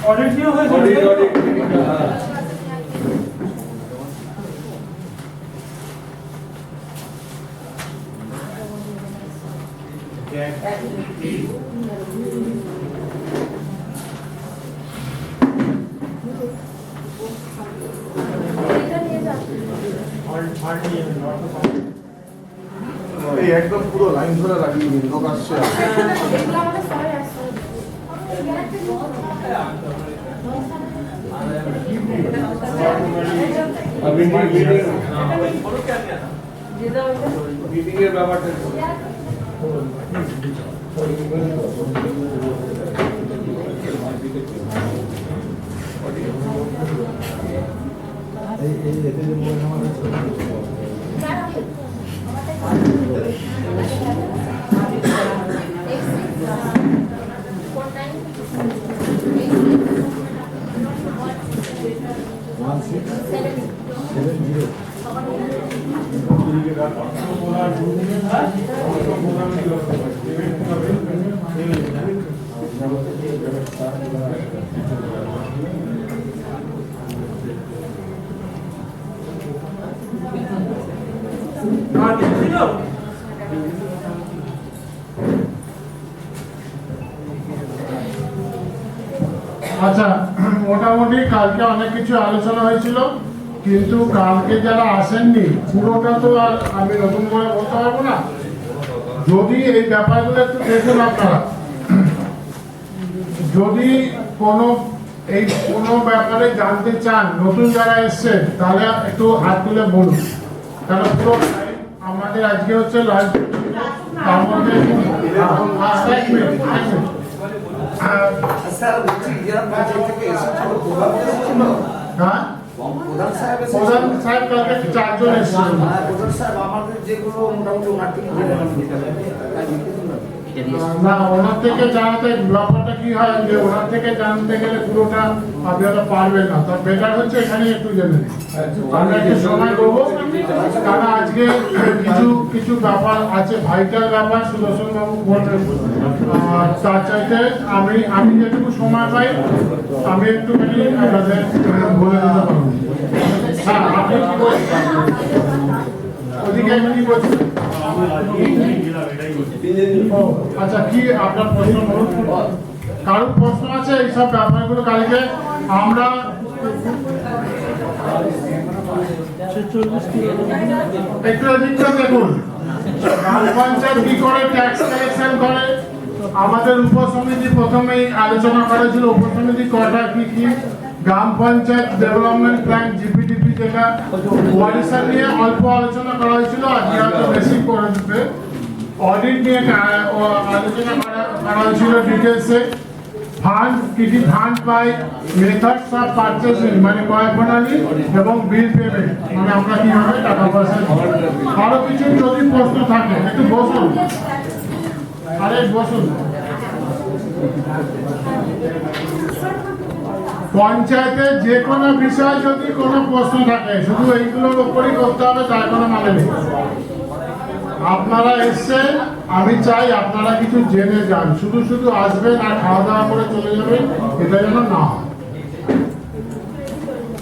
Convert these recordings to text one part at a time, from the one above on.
Audit দিয়ে হয়েছে এই একদম পুরো লাইন ধরে লাগিয়ে দিন, লোক আসছে। মিটিংয়ের ব্যাপারটা আচ্ছা, মোটামুটি কালকে অনেক কিছু আলোচনা হয়েছিল, কিন্তু কালকে যারা আসেননি পুরোটা তো আর আমি নতুন করে বলতে পারবো না। যদি এই ব্যাপারগুলো একটু দেখুন আপনারা, যদি কোনো ব্যাপারে জানতে চান নতুন যারা এসছেন, তাহলে একটু হাত তুলে বলুন। কারণ পুরো আমাদের আজকে হচ্ছে লাঞ্চ, তার মধ্যে প্রধান সাহেব কালকে 4 জন এসেছিলেন। প্রধান সাহেব আমাদের যেগুলো মোটামুটি ওনার থেকে না, ওনার থেকে জানাতে ব্যাপারটা কি হয় যে ওনার থেকে জানতে গেলে পুরোটা আপনারা পারবেন না। তার বেটার হচ্ছে এখানে একটু জেনে নিন। আমরা একটু সময় দেবো, কারণ আজকে কিছু ব্যাপার আছে, ভাইটাল ব্যাপার সুদর্শন বাবু বলবেন। তার চাইতে আমি যেটুকু সময় পাই আমি একটুখানি আপনাদের বলে দিতে পারবো। হ্যাঁ, আপনি কি বলছেন? ওদিকে কি বলছেন? আচ্ছা, কি আপনার প্রশ্ন বলুন। কারোর প্রশ্ন আছে এইসব ব্যাপারগুলো? কালকে আমরা একটু এদিকটা দেখুন, গ্রাম পঞ্চায়েত কি করে ট্যাক্স কালেকশন করে। আমাদের উপসমিতি প্রথমেই আলোচনা করেছিল উপসমিতি কটা কি গ্রাম পঞ্চায়েত ডেভেলপমেন্ট প্ল্যান জিপিডিপি, যেটা ওয়ারিশা নিয়ে অল্প আলোচনা করা হয়েছিল, আজকে হয়তো বেশি করে দিতে। অডিট নিয়ে আলোচনা করা হয়েছিল ডিটেলসে। ফান্ড কি fund pi, methods of purchasing মানে ক্রয় প্রণালী এবং বিল পেমেন্ট মানে আমরা কিভাবে টাকা পয়সা। আরো কিছু যদি প্রশ্ন থাকে একটু বসুন, আরে বসুন। পঞ্চায়েতে যে কোনো বিষয়ে যদি কোনো প্রশ্ন থাকে শুধু এইগুলোর উপরই করতে হবে তার কোনো মানে নেই। আপনারা এসছেন, আমি চাই আপনারা কিছু জেনে যান। শুধু আসবেন আর খাওয়া দাওয়া করে চলে যাবেন, এটা যেন না হয়।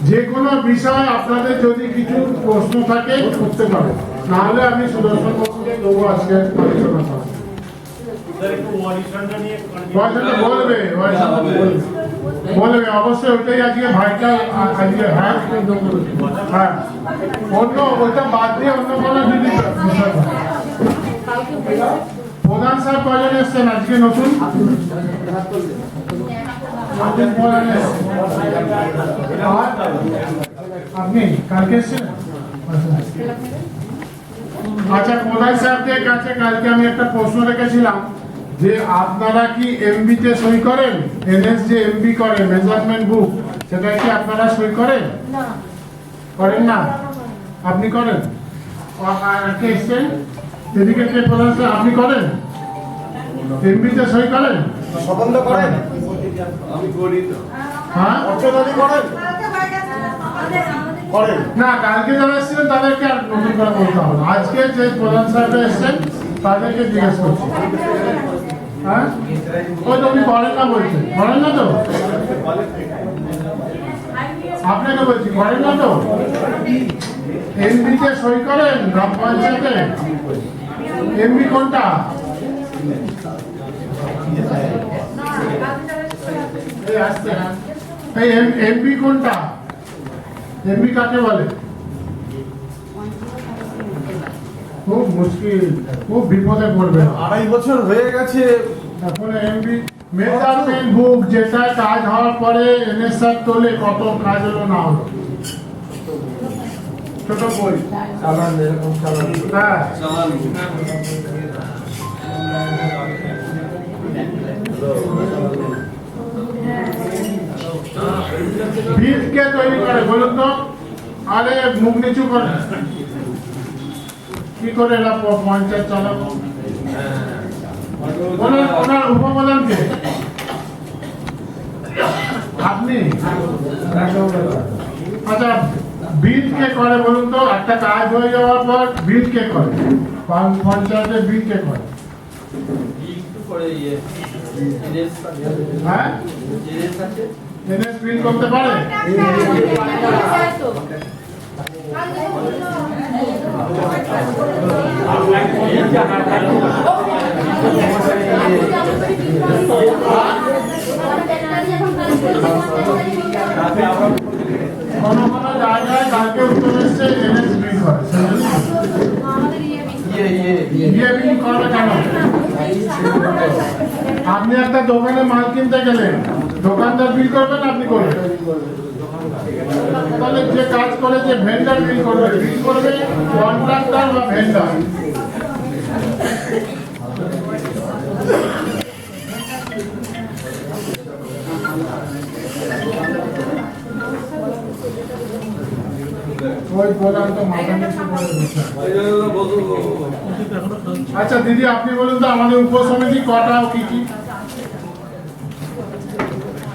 যে কোনো বিষয় আপনাদের যদি কিছু প্রশ্ন থাকে করতে পারেন, নাহলে আমি সুদর্শন বাবুকে দেবো আজকে আলোচনা করা। বলবে অবশ্যই, ওইটাই আজকে ভাইটাল। আজকে হ্যাঁ অন্য ওইটা বাদ দিয়ে অন্য কোনো যদি বিষয়। প্রধান সাহেব কজন এসছেন আজকে নতুন? আপনি কালকে এসছেন? আচ্ছা, প্রধান সাহেবদের কাছে কালকে আমি একটা প্রশ্ন রেখেছিলাম যে আপনারা কি এমবি তে সই করেন? এনএস যে এমবি করে মেজারমেন্ট বুক, সেটা কি আপনারা সই করেন? করেন না? আপনি করেন? কে এসছেন এদিকে? কে প্রধান সাহেব আপনি করেন? এমবি তে সই করেন? সম্বন্ধ করেন? আমি করি তো। হ্যাঁ, অর্থনৈতিক করেন? করেন না, কালকে যারা এসেছিলেন তাদেরকে আর নতুন করে বলতে হবে না। আজকে যে প্রধান সাহেবরা এসেছেন তাদেরকে জিজ্ঞেস করছি। হ্যাঁ, ওই তো উনি করেন না বলছেন, করেন না তো? আপনাকে বলছি করেন না তো? এমবিতে সই করেন গ্রাম পঞ্চায়েতে? এমবি কোনটা? এই আসছে না, এই এমবি কোনটা? এমবি কাকে বলে? খুব মুশকিল, খুব বিপদে পড়বে। 2.5 বছর হয়ে গেছে। এখন এমবি মেজারমেন্ট বুক, যেটা কাজ হওয়ার পরে এনএসআর তোলে কত কাজ হলো না হলো। ছোট বই চালান এরকম চালান। হ্যাঁ, ভিতকে তৈরি করে বলুন তো। আরে মুখ নিচু করে কি করে এরা পঞ্চায়েত চালাবো? ওনার উপপ্রধানকে আপনি? আচ্ছা, বিল কে করে বলুন তো? একটা কাজ হয়ে যাওয়ার পর বিল কে করে? পঞ্চায়েতের বিল কে করে? হ্যাঁ, এনএস বিল করতে পারে? কোন কোন জায়গায় কালকে উত্তর এসছে এনএস বিল করে। ইয়ে বিল করে কেন? আপনি একটা দোকানে মাল কিনতে গেলেন, দোকানদার বিল করবেন, আপনি করবেন? তাহলে যে কাজ করে যে ভেন্ডার বিল করবে, বিল করবে কন্ট্রাক্টর বা ভেন্ডার। ওই প্রধান তো মাথা নিচু করে বসে। আচ্ছা দিদি, আপনি বলুন তো আমাদের উপসমিতি কটা ও কি কি?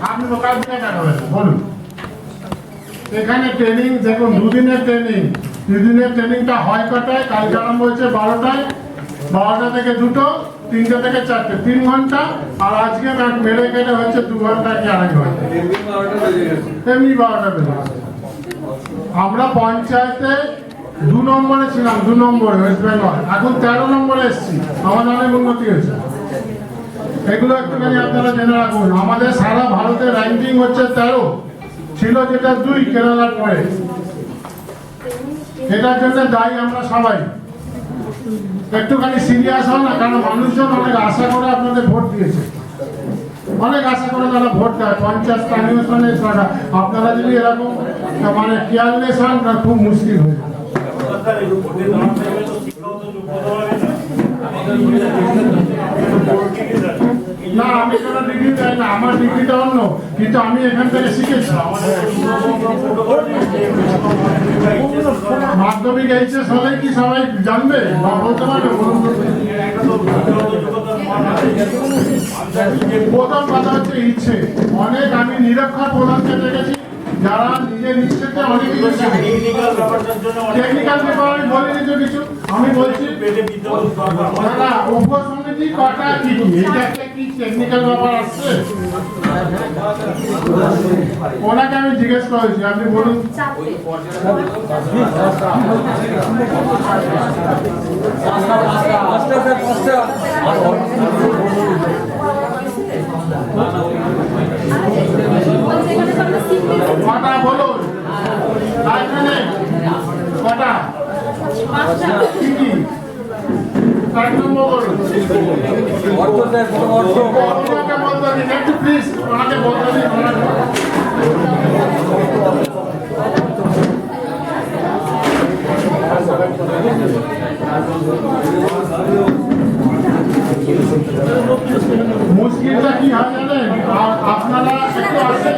আপনি লোকাল থেকে দেখাবেন, বলুন। এখানে ট্রেনিং দেখুন, 2 দিনের ট্রেনিং। 2 দিনের ট্রেনিংটা হয় কটায়? কালকে আরম্ভ হয়েছে 12টায়, 12টা থেকে 2টো, 3টে থেকে 4টে, 3 ঘন্টা। আর আজকে মেরে কেটে হচ্ছে 2 ঘন্টা কি 2.5 ঘন্টা, এমনি 12টা বেজে গেছে। আমরা পঞ্চায়েতে 2 নম্বরে ছিলাম, 2 নম্বরে ওয়েস্ট বেঙ্গল, এখন 13 নম্বরে এসেছি। আমাদের অনেক উন্নতি হয়েছে। এগুলো একটুখানি আপনারা জেনে রাখুন। আমাদের সারা ভারতের র্যাঙ্কিং হচ্ছে 13, ছিল যেটা 2 কেরালার পরে। এটার জন্য দায়ী আমরা সবাই। একটুখানি সিরিয়াস হন না, কারণ মানুষজন অনেক আশা করে আপনাদের ভোট দিয়েছে, অনেক আশা করে তারা ভোট দেয়। পঞ্চায়েত স্থানীয় স্থানে আপনারা যদি এরকম মানে কেয়ারলেস হন, খুব মুশকিল হয়ে যায়। না, আমি কোনো ডিগ্রি দেয় না, আমার ডিগ্রিটা অন্য, কিন্তু আমি এখান থেকে শিখেছি। মাধ্যমিক এইচএস হলেই কি সবাই জানবে বা বলতে পারবে? প্রথম কথা হচ্ছে ইচ্ছে। অনেক আমি নিরক্ষর প্রধানকে দেখেছি যারা নিজের ইচ্ছেতে অনেক কিছু টেকনিক্যাল ব্যাপার আমি বলিনি তো কিছু। আমি বলছি না, উপসমিতি কটা কি কি, এটা একটা কি টেকনিক্যাল ব্যাপার আসছে? ওনাকে আমি জিজ্ঞেস করেছি, আপনি বলুন। কটা বলুন, কটা কি কি? 1 নম্বর বলুন। ওনাকে বলতে দিন একটু প্লিজ, ওনাকে বলতে দিন। মুশকিলটা কি হয় জানেন? আপনারা একটু আসেন,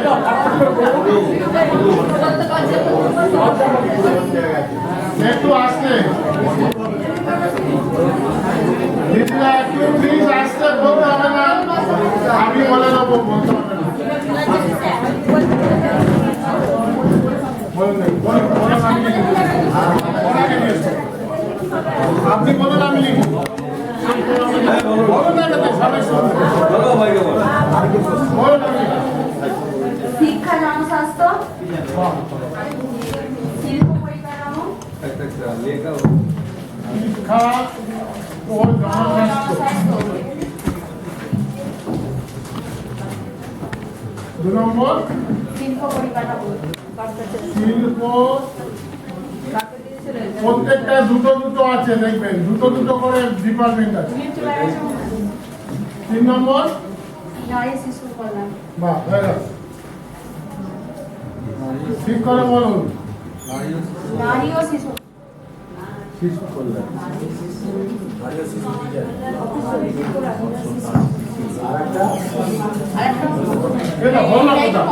একটু আসতে দিদিরা, একটু প্লিজ আসতে বলতে হবে না, আমি বলে দেবো, বলতে হবে না। বলুন আপনি বলুন আমি লিখি বলুন না কেন সবাই শুনবে বলুন আমি লিখি। শিক্ষা জনস্বাস্থ্য শিল্প পরিকাঠামো শিক্ষা ও জনস্বাস্থ্য। 2 নম্বর শিল্প পরিকাঠামো শিল্প প্রত্যেকটা দুটো দুটো আছে দেখবেন দুটো দুটো করে ডিপার্টমেন্ট আছে। 3 নম্বর নারী শিশু কল্যাণ বাহ হয়ে গেল ঠিক করে বলুন নারী ও শিশু শিশু কল্যাণ এটা হলো না কথা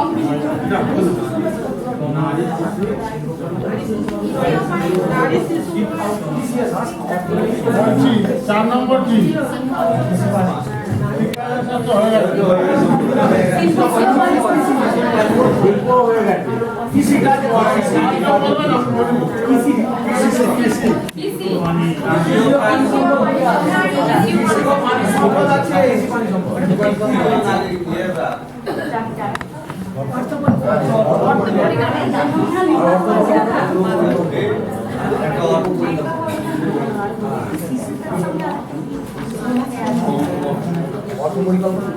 বলছি 4 নম্বর কি শিক্ষা হয়ে গেল অর্থ পরিকল্পনা